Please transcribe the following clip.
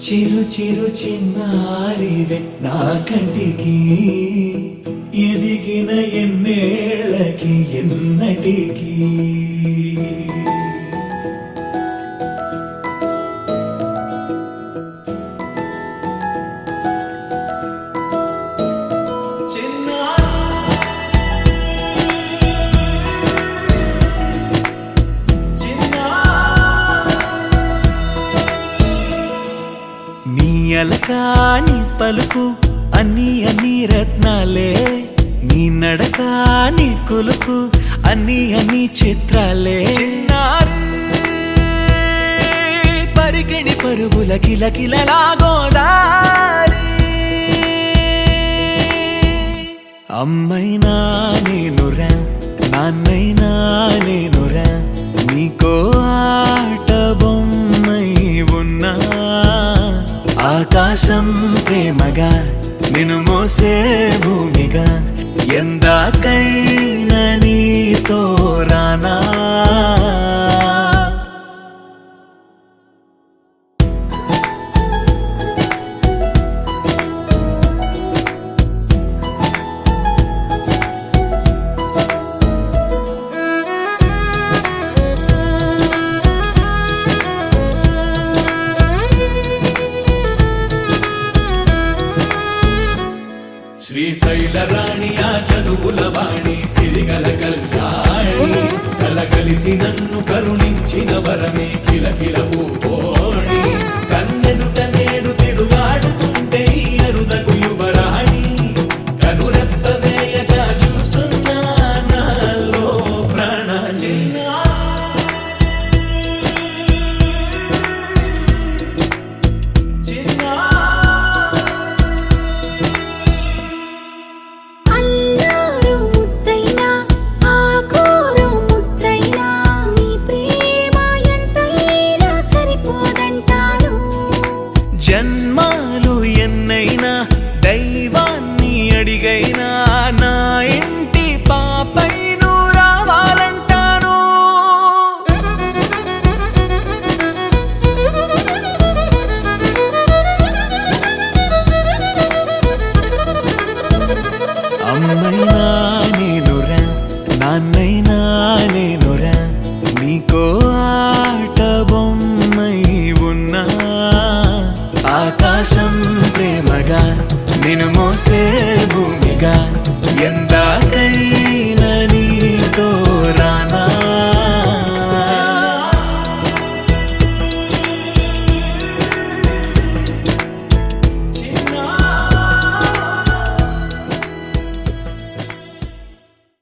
చిరు చిరు చిన్నారివే నా కంటికి ఎదిగిన ఎన్నేళ్ళకి ఎన్నటికి అలకాని పలుకు అన్ని అన్ని రత్నాలే నీ నడకాని కులుకు అన్ని అన్ని చిత్రాలే చిన్నారు పరికిణి పరుగుల కిలకిలలాగోదారి అమ్మైనా నేనురా నాన్నైనా నేనురా నీకో ఆట బొమ్మై ఉన్నా ఆకాశం ప్రేమగా నిన్ను మోసే భూమిగా ఎందాకైనా నీతో రానా శ్రీశైల రాణి ఆ చదువుల వాణి సిరిగల కళ్యాణి కలగలిసి నన్ను కరుణించిన వరమే కిలకిల పూకోణి